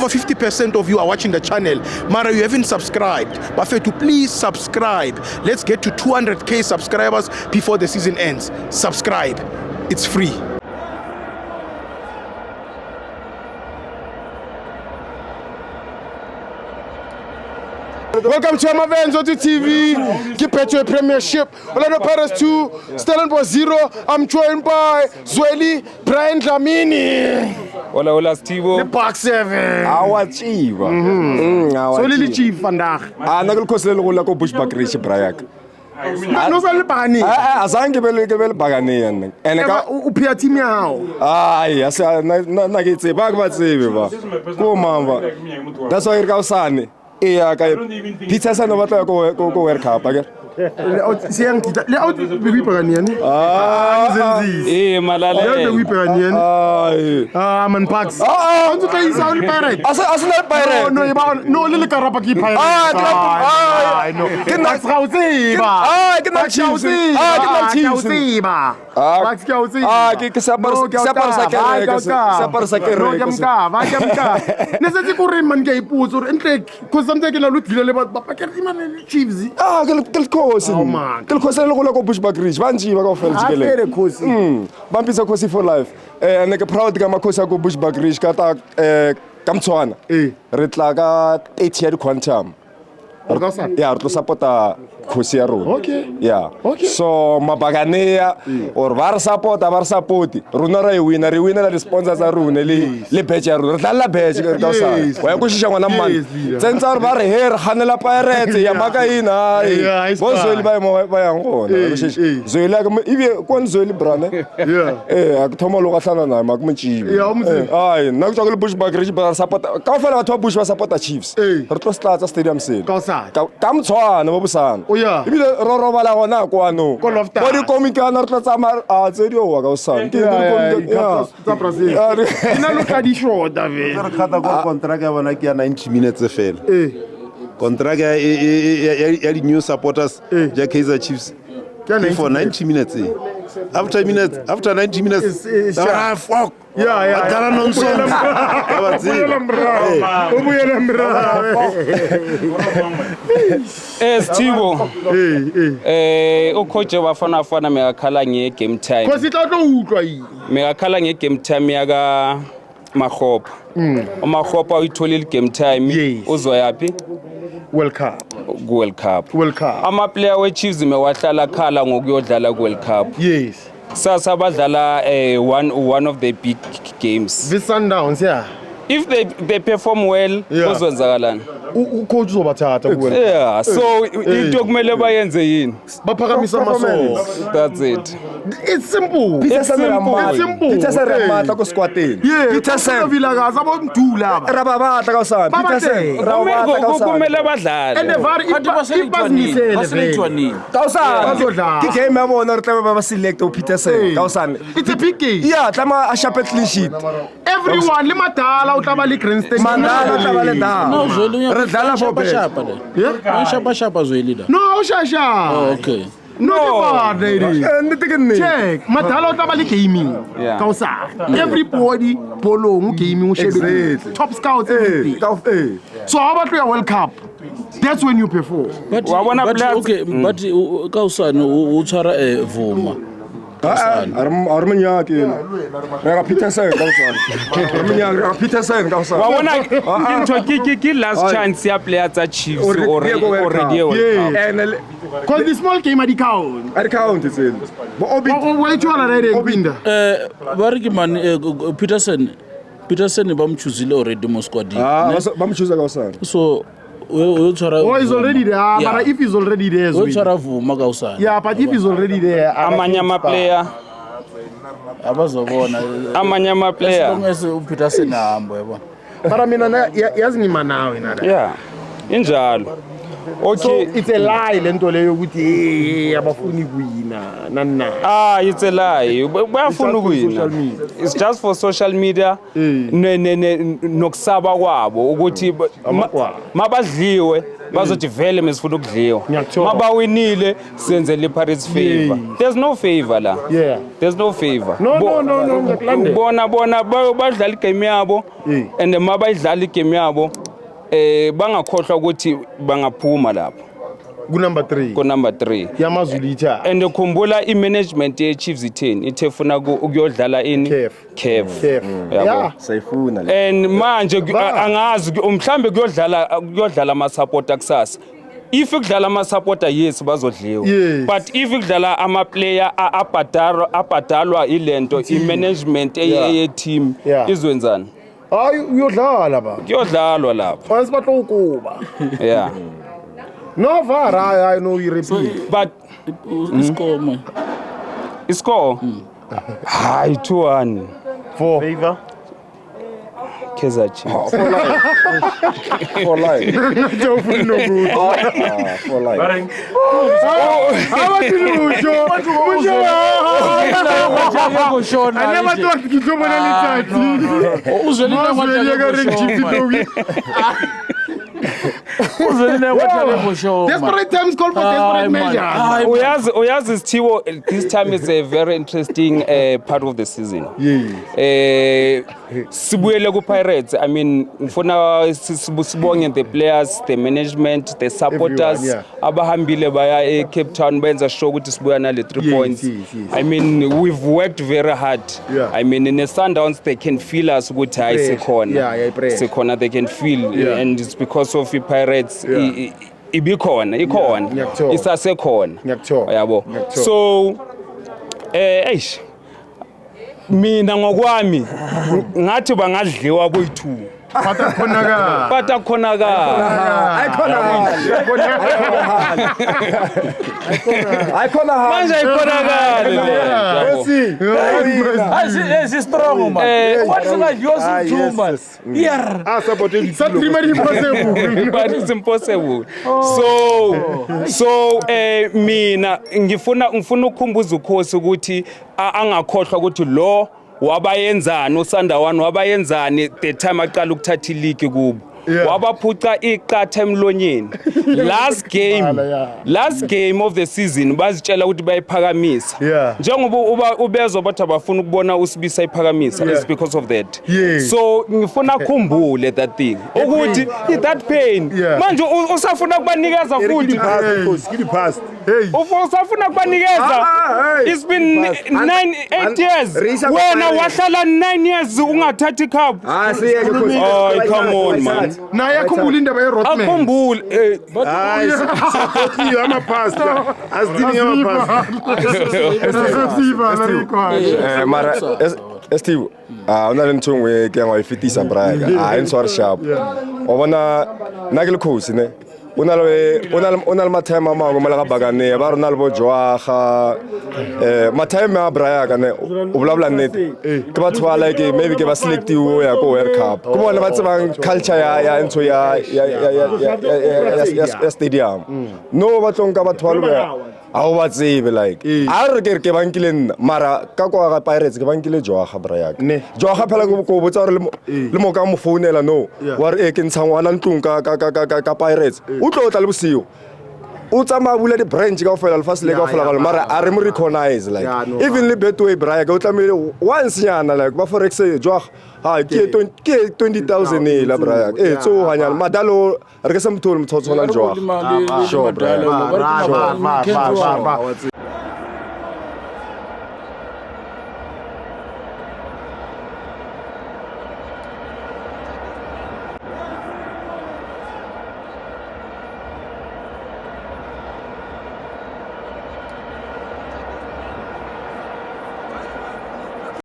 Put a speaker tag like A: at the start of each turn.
A: over 50% of you are watching the channel. Mara, you haven't subscribed. Bafethu, please subscribe. Let's get to 200k subscribers before the season ends. Subscribe. It's free. Welcome to Amavenzo TV. Keep it to a premiership. Orlando Pirates 2, Stellenbosch 0. I'm joined by Zweli, Brian Dlamini.
B: Hola Steve.
A: The Park 7.
B: Awachiva.
A: So Lily Chief vandaag.
B: Nakulkhosela ukula ko Bushbuckridge Brian.
A: No vale bani.
B: Azange bele bagane yana. Ene ka
A: uphiya team yawo.
B: Hayi asa na ke tseba ba tsebe ba. Ko mamba. That's why irka usane. Iya ka Peterson ba tla ko World Cup aga.
A: Siyang kita. Le out bibi paganiani.
B: Malale.
A: Le bibi paganiani. Man Parks. On tla isa on Pirate.
B: Asna Pirate.
A: No le karapa ki Pirate. No. Kena Chauzi ba.
B: Kena Chauzi. Kena
A: Max Chauzi.
B: Ke sapar sa ke
A: No jamka, va jamka. Nesetse ko re man ke iputso re ntle ko samtse ke la lutlile le ba ke imane Chiefs.
B: Ke khosi. Ke khosela go la ko Bushbuckridge ba ntsi ba ka ofela tsikele.
A: Afere khosi.
B: Ba mpisa khosi for life. Ene ke proud ka makhosi ko Bushbuckridge ka ta ka Mtshwana. Re tla ka 80 ya quantum. Yeah, re tlo supporta khosi ya rona.
A: Okay.
B: Yeah.
A: Okay.
B: So mabaganea or va re support rona ra winner le sponsors a rona le badge ya rona re tla la badge ka sa wa go shisha ngwana man tsentsa re ba re he re hanela Pirates ya maka ina bo Zweli ba mo ba yang gona Zweli ka ibe kon Zweli brane a thoma lo ga tlana na ma ku mtšibe ai na go tswa go le Bushbuckridge ba support ka fela batho ba Bush ba supporta Chiefs re tlo start stadium se
A: Ka
B: Mtshwana ba busana ibile ro robala gona kwano bo di komikana re tla tsama a tse di wa ka usana ke
A: tsa Brazil. Ina lo ka di shota ve.
C: Re khata go contract ya bona ke ya 90 minutes fela. Contract ya di new supporters ja Kaizer Chiefs for 90 minutes. After 90 minutes fuck.
A: Yeah.
C: Dala nonsense.
B: Steve. Ukhoje bafana me akhala nge game time.
A: Khosi tla tlo utlwa yi.
B: Me akhala nge game time ya ka Makgopa. Makgopa o itholile game time uzwa yapi?
A: World Cup. Ama
B: player we Chiefs me wahlala khala ngokuyodlala ku World Cup.
A: Yes.
B: Sasa badlala one of the big games.
A: The Sundowns, yeah.
B: If they perform well, kuzozakalana.
A: Coach uzobathatha ku.
B: Yeah, so into kumele bayenze yini?
A: Baphakamisa amaso.
B: That's it.
A: It's simple.
B: Peterson
A: Ramata
B: ko squateni.
A: Peterson vilakazi abomdula aba.
B: Rababatla ka usana. Peterson rababatla ka usana. Kumele badlale.
A: And the VAR ibasimisele.
B: Ka usana. Ke game yabona re tla ba select u Peterson. Ka usana.
A: It's a big game.
B: Yeah, tlama a sharp clean sheet.
A: Everyone le madala o tla ba le Green Station.
B: Mandala tla ba le da.
D: No, Zweli.
B: Re dlala for bet.
D: Yeah. Shapa Zweli da.
A: No, shasha.
D: Oh, okay.
A: No, check. Madala o tla ba le gaming. Ka usana. Everybody polo gaming o shebe. Top scouts everything. So how about your World Cup? That's when you perform.
D: But okay, but ka usana u tshwara Vuma.
B: Armenia ke ra Peterson ka usana. Armenia Peterson ka usana. Wa bona into last chance ya player tsa Chiefs already.
A: Cause the small game at count.
B: At count it's in. But
A: Obi you are ready Binda.
D: Ba re ke man Peterson ba mchuzile already mo squad.
B: Ba mchuza ka usana.
D: So
A: he's already there, but if he's already there,
D: yeah,
A: but if he's already there,
B: amanyama player. Amanyama player.
D: As long as Peterson ahambo yabo.
A: But I mean yazi ni manawe nada.
B: Yeah. Injalo.
E: So
B: Okay.
E: it's a lie lento leyo ukuthi abafuni kuwina nana.
B: It's a lie. Bayafuna
E: social
B: ukuwina.
E: media.
B: It's just for social media. Nokusaba kwabo ukuthi mabadliwe bazothi vele mesifuna ukudliwa.
E: Ngiyakuthola.
B: Mabawinile senzele iPirates favor. There's no favor la.
E: Yeah.
B: There's no favor.
E: No, ngiyakulandela.
B: Bona badlala igame yabo and mabayidlala igame yabo bangakhohlwa ukuthi bangaphuma lapho
E: Ku number 3.
B: ko number 3.
E: Yamazulu itha.
B: And khumbula imanagement ye Chiefs itheni ithe funa ukuyodlala ini
E: Kef.
B: yabo
E: Yeah.
C: sayifuna le
B: and manje angazi mhlambe kuyodlala ama supporter kusasa if kudlala ama supporter yes bazodliwa
E: Yes.
B: but if kudlala ama player abhadalwa ilento imanagement ye team
E: Yeah.
B: izwenzani
E: Hayi uyodlala ba.
B: kuyodlalwa lapho
E: Fanele batlo ukuba.
B: yeah
E: No vara hayi no you repeat.
B: but
D: Iscore man.
B: iscore hayi 2-1
E: For favor.
B: Kaizer Chiefs
C: for life
E: Ngijofuna nokuthi.
C: for life
E: Abathulujo. Musho. I never thought ngijobona lithathi.
D: Uzweli
E: Desperate times call for desperate measures.
B: Uyazi Sithiwo, this time is a very interesting part of the season. Sibuyele ku Pirates. I mean, ngifuna sibonge the players, the management, the supporters
E: Everyone,
B: abahambile baya eCape Town benza sure ukuthi sibuya na le 3 points.
E: yes.
B: I mean, we've worked very hard.
E: Yeah.
B: I mean, in the Sundowns they can feel us ukuthi hayi sikhona.
E: Yeah, pressure.
B: Sikhona they can feel and it's because of the Pirates. Ibikhona ikhona
E: ngiyakuthola.
B: isasekhona
E: Ngiyakuthola.
B: yabo
E: Ngiyakuthola.
B: so mina ngokwami ngathi bangadliwa boyi2
E: Khonaka.
B: manje ikhonakala
D: Esi strong man. What is like yours too man? Yeah.
E: Satrima impossible.
B: but it's impossible so mina ngifuna ukukhumbuza ukhosi ukuthi angakhohlwa ukuthi lo wabayenzani uSandawana wabayenzani the time aqala ukuthatha league kubo wabaphuca iqatha emlonyeni last game of the season bazitshela ukuthi bayiphakamisa njengoba ubezwa bathi abafuna ukubona uSibisa iphakamisa is because of that so ngifuna khumbule that thing ukuthi that pain manje usafuna kubanikeza futhi usafuna kubanikeza it's been 8 years wena wahlala 9 years ungathathi cup oh come on man
E: Naye akhumbula indaba yeRothman.
B: akhumbule
C: hayi sakhothi amapasta asidini amapasta
F: mara Steve una le nthongwe ke ngwa ifitisa braga a ntshware sharp o bona nna ke le khosi ne ona le mathema mango mala ga bagane ba rona le bo jwaga mathema a braga ne o blabla nnete ke batho ba like maybe ke ba selectiwe ya ko World Cup ke bona ba tsebang culture ya ntho ya stadium no ba tlonka batho ba le a o ba tsebe like a re ke bankile nna mara ka kwa ga Pirates ke bankile jwaga braga ne jwaga phela go botsa re le mo ka mo founela no wa re ke ntshangwana ntlong ka Pirates o tlo tla le bosio o tsama bula di branch ka ofela le fasile ka ofela ga mara a re mo recognize like even le Betway braga o tlamele once nyana like ba forex jwaga ha ke 20,000 la braga so hanya madalo re ke se mtholo mthotso na jwaga
D: Sure, bro.